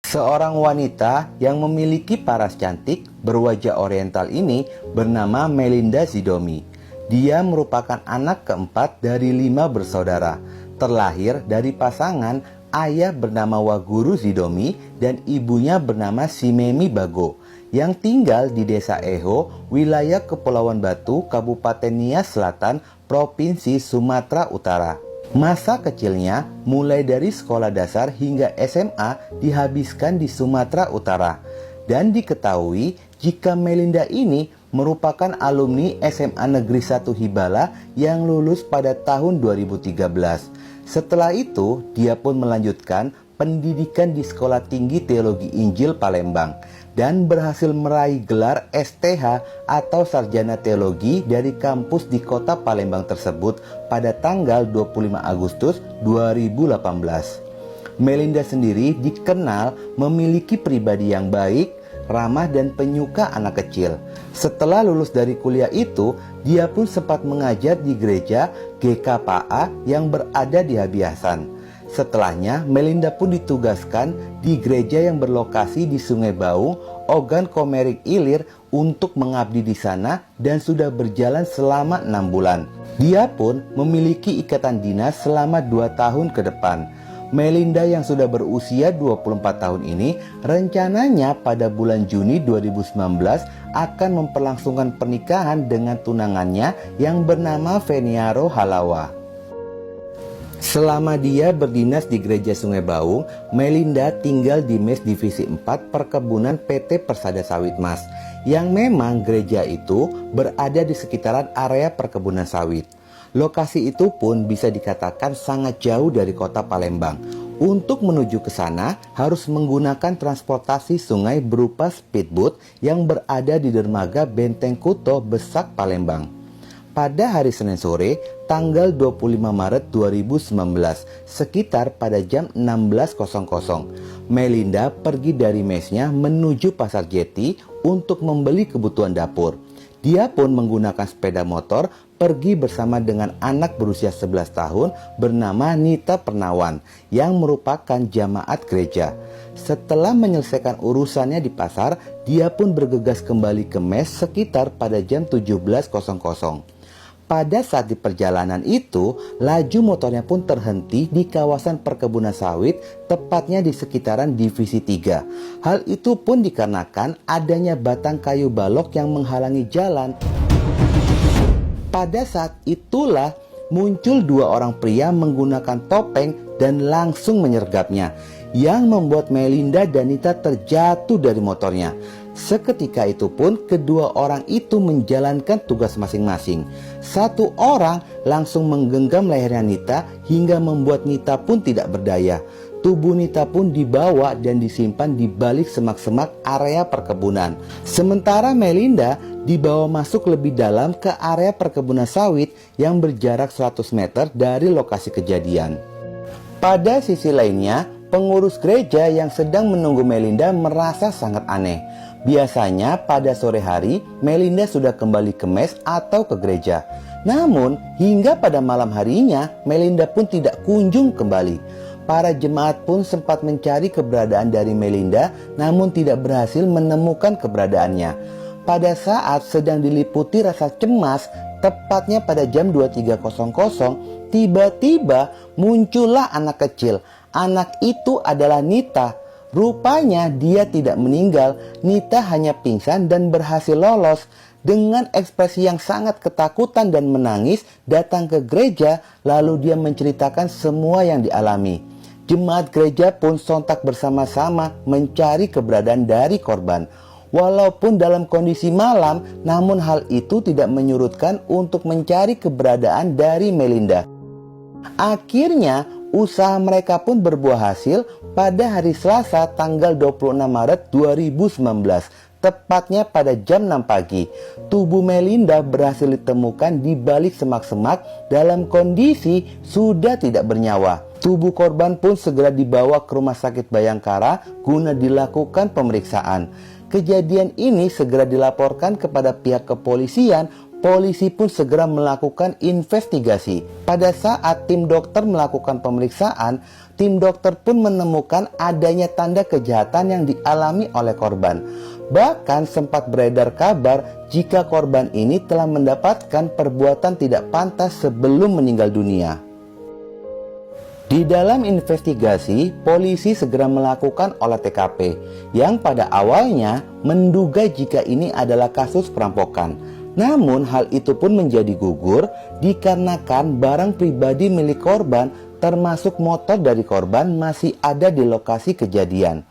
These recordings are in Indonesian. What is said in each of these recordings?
Seorang wanita yang memiliki paras cantik berwajah oriental ini bernama Melinda Zidomi. Dia merupakan anak keempat dari 5 bersaudara, terlahir dari pasangan ayah bernama Waguru Zidomi dan ibunya bernama Simemi Bago, yang tinggal di desa Eho, wilayah Kepulauan Batu, Kabupaten Nias Selatan, Provinsi Sumatera Utara. Masa kecilnya mulai dari sekolah dasar hingga SMA dihabiskan di Sumatera Utara. Dan diketahui jika Melinda ini merupakan alumni SMA Negeri 1 Hibala yang lulus pada tahun 2013. Setelah itu, dia pun melanjutkan pendidikan di Sekolah Tinggi Teologi Injil Palembang dan berhasil meraih gelar STH atau Sarjana Teologi dari kampus di kota Palembang tersebut pada tanggal 25 Agustus 2018. Melinda sendiri dikenal memiliki pribadi yang baik, ramah dan penyuka anak kecil. Setelah lulus dari kuliah itu, dia pun sempat mengajar di gereja GKPA yang berada di Habiasan. Setelahnya, Melinda pun ditugaskan di gereja yang berlokasi di Sungai Baung, Ogan Komering Ilir untuk mengabdi di sana dan sudah berjalan selama 6 bulan. Dia pun memiliki ikatan dinas selama 2 tahun ke depan. Melinda yang sudah berusia 24 tahun ini rencananya pada bulan Juni 2019 akan memperlangsungkan pernikahan dengan tunangannya yang bernama Veniaro Halawa. Selama dia berdinas di gereja Sungai Baung, Melinda tinggal di mes divisi 4 perkebunan PT Persada Sawit Mas, yang memang gereja itu berada di sekitaran area perkebunan sawit. Lokasi itu pun bisa dikatakan sangat jauh dari kota Palembang. Untuk menuju ke sana harus menggunakan transportasi sungai berupa speedboat yang berada di dermaga Benteng Kuto, Besak, Palembang. Pada hari Senin sore, tanggal 25 Maret 2019, sekitar pada jam 16.00, Melinda pergi dari mesnya menuju Pasar Jeti untuk membeli kebutuhan dapur. Dia pun menggunakan sepeda motor pergi bersama dengan anak berusia 11 tahun bernama Nita Pernawan yang merupakan jamaat gereja. Setelah menyelesaikan urusannya di pasar, dia pun bergegas kembali ke mes sekitar pada jam 17.00. Pada saat di perjalanan itu, laju motornya pun terhenti di kawasan perkebunan sawit, tepatnya di sekitaran divisi 3. Hal itu pun dikarenakan adanya batang kayu balok yang menghalangi jalan. Pada saat itulah muncul 2 orang pria menggunakan topeng dan langsung menyergapnya, yang membuat Melinda dan Nita terjatuh dari motornya. Seketika itu pun kedua orang itu menjalankan tugas masing-masing. Satu orang langsung menggenggam lehernya Nita hingga membuat Nita pun tidak berdaya. Tubuh Nita pun dibawa dan disimpan di balik semak-semak area perkebunan. Sementara Melinda dibawa masuk lebih dalam ke area perkebunan sawit yang berjarak 100 meter dari lokasi kejadian. Pada sisi lainnya, pengurus gereja yang sedang menunggu Melinda merasa sangat aneh. Biasanya pada sore hari, Melinda sudah kembali ke mes atau ke gereja. Namun, hingga pada malam harinya, Melinda pun tidak kunjung kembali. Para jemaat pun sempat mencari keberadaan dari Melinda, namun tidak berhasil menemukan keberadaannya. Pada saat sedang diliputi rasa cemas, tepatnya pada jam 23.00, tiba-tiba muncullah anak kecil. Anak itu adalah Nita. Rupanya dia tidak meninggal, Nita hanya pingsan dan berhasil lolos. Dengan ekspresi yang sangat ketakutan dan menangis, datang ke gereja, lalu dia menceritakan semua yang dialami. Jemaat gereja pun sontak bersama-sama mencari keberadaan dari korban. Walaupun dalam kondisi malam, namun hal itu tidak menyurutkan untuk mencari keberadaan dari Melinda. Akhirnya, usaha mereka pun berbuah hasil pada hari Selasa tanggal 26 Maret 2019, tepatnya pada jam 6 pagi. Tubuh Melinda berhasil ditemukan di balik semak-semak dalam kondisi sudah tidak bernyawa. Tubuh korban pun segera dibawa ke Rumah Sakit Bayangkara guna dilakukan pemeriksaan. Kejadian ini segera dilaporkan kepada pihak kepolisian. polisi pun segera melakukan investigasi. Pada saat tim dokter melakukan pemeriksaan, tim dokter pun menemukan adanya tanda kejahatan yang dialami oleh korban. Bahkan sempat beredar kabar jika korban ini telah mendapatkan perbuatan tidak pantas sebelum meninggal dunia. Di dalam investigasi, polisi segera melakukan olah TKP yang pada awalnya menduga jika ini adalah kasus perampokan. Namun hal itu pun menjadi gugur dikarenakan barang pribadi milik korban termasuk motor dari korban masih ada di lokasi kejadian.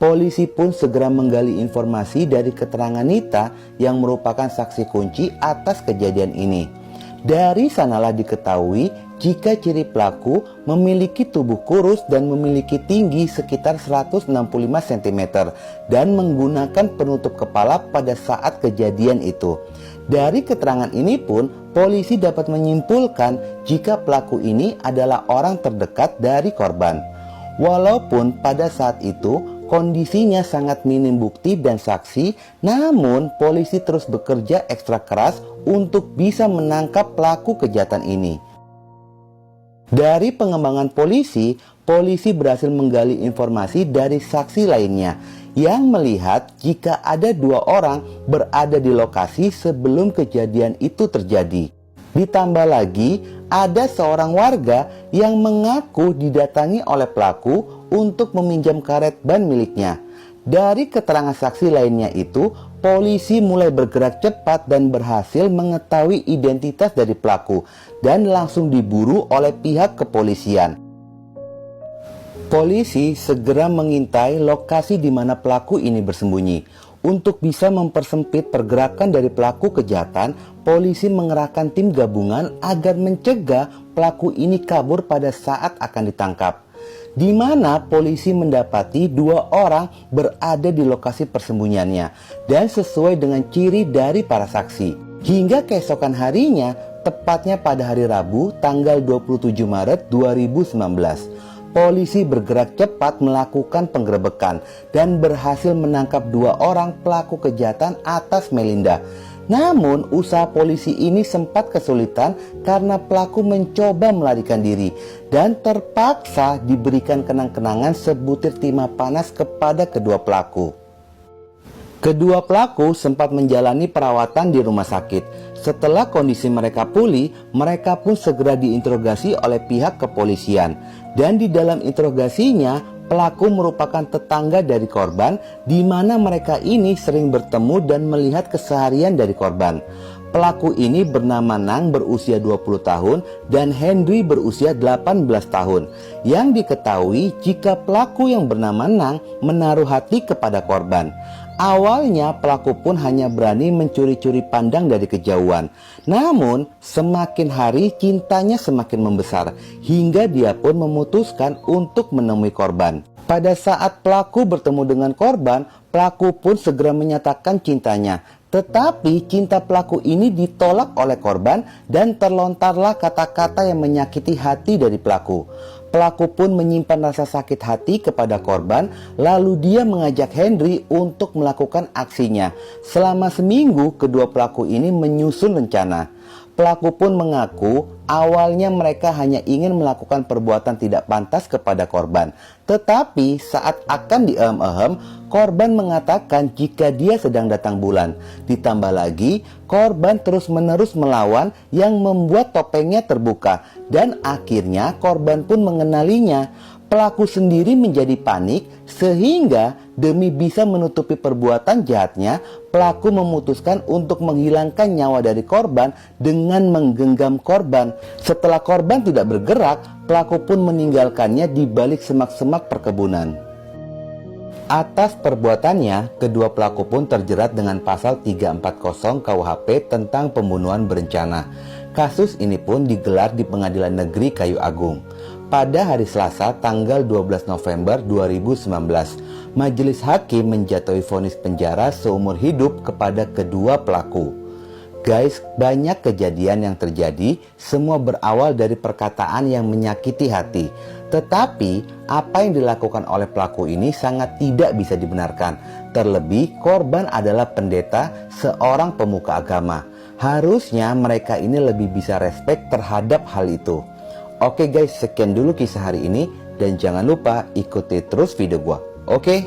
Polisi pun segera menggali informasi dari keterangan Nita yang merupakan saksi kunci atas kejadian ini. Dari sanalah diketahui jika ciri pelaku memiliki tubuh kurus dan memiliki tinggi sekitar 165 cm dan menggunakan penutup kepala pada saat kejadian itu. Dari keterangan ini pun polisi dapat menyimpulkan jika pelaku ini adalah orang terdekat dari korban. Walaupun pada saat itu kondisinya sangat minim bukti dan saksi, namun polisi terus bekerja ekstra keras untuk bisa menangkap pelaku kejahatan ini. Dari pengembangan polisi berhasil menggali informasi dari saksi lainnya yang melihat jika ada 2 orang berada di lokasi sebelum kejadian itu terjadi. Ditambah lagi, ada seorang warga yang mengaku didatangi oleh pelaku untuk meminjam karet ban miliknya. Dari keterangan saksi lainnya itu, polisi mulai bergerak cepat dan berhasil mengetahui identitas dari pelaku dan langsung diburu oleh pihak kepolisian. Polisi segera mengintai lokasi di mana pelaku ini bersembunyi. Untuk bisa mempersempit pergerakan dari pelaku kejahatan, polisi mengerahkan tim gabungan agar mencegah pelaku ini kabur pada saat akan ditangkap. Di mana polisi mendapati 2 orang berada di lokasi persembunyiannya dan sesuai dengan ciri dari para saksi. Hingga keesokan harinya, tepatnya pada hari Rabu tanggal 27 Maret 2019, polisi bergerak cepat melakukan penggerebekan dan berhasil menangkap 2 orang pelaku kejahatan atas Melinda. Namun usaha polisi ini sempat kesulitan karena pelaku mencoba melarikan diri dan terpaksa diberikan kenang-kenangan sebutir timah panas kepada kedua pelaku. Kedua pelaku sempat menjalani perawatan di rumah sakit. Setelah kondisi mereka pulih, mereka pun segera diinterogasi oleh pihak kepolisian. Dan di dalam interogasinya, pelaku merupakan tetangga dari korban, di mana mereka ini sering bertemu dan melihat keseharian dari korban. Pelaku ini bernama Nang berusia 20 tahun dan Henry berusia 18 tahun. Yang diketahui jika pelaku yang bernama Nang menaruh hati kepada korban. Awalnya pelaku pun hanya berani mencuri-curi pandang dari kejauhan. Namun semakin hari cintanya semakin membesar hingga dia pun memutuskan untuk menemui korban. Pada saat pelaku bertemu dengan korban, pelaku pun segera menyatakan cintanya. Tetapi cinta pelaku ini ditolak oleh korban dan terlontarlah kata-kata yang menyakiti hati dari pelaku. Pelaku pun menyimpan rasa sakit hati kepada korban, lalu dia mengajak Henry untuk melakukan aksinya. Selama seminggu, kedua pelaku ini menyusun rencana. Pelaku pun mengaku awalnya mereka hanya ingin melakukan perbuatan tidak pantas kepada korban. Tetapi saat akan diehem-ehem, korban mengatakan jika dia sedang datang bulan. Ditambah lagi, korban terus-menerus melawan yang membuat topengnya terbuka. Dan akhirnya korban pun mengenalinya. Pelaku sendiri menjadi panik sehingga demi bisa menutupi perbuatan jahatnya, pelaku memutuskan untuk menghilangkan nyawa dari korban dengan menggenggam korban. Setelah korban tidak bergerak, pelaku pun meninggalkannya di balik semak-semak perkebunan. Atas perbuatannya, kedua pelaku pun terjerat dengan pasal 340 KUHP tentang pembunuhan berencana. Kasus ini pun digelar di Pengadilan Negeri Kayu Agung. Pada hari Selasa tanggal 12 November 2019, majelis hakim menjatuhi vonis penjara seumur hidup kepada kedua pelaku. Guys, banyak kejadian yang terjadi, semua berawal dari perkataan yang menyakiti hati. Tetapi, apa yang dilakukan oleh pelaku ini sangat tidak bisa dibenarkan. Terlebih, korban adalah pendeta, seorang pemuka agama. Harusnya mereka ini lebih bisa respect terhadap hal itu. Oke guys, sekian dulu kisah hari ini. Dan jangan lupa ikuti terus video gua. Oke?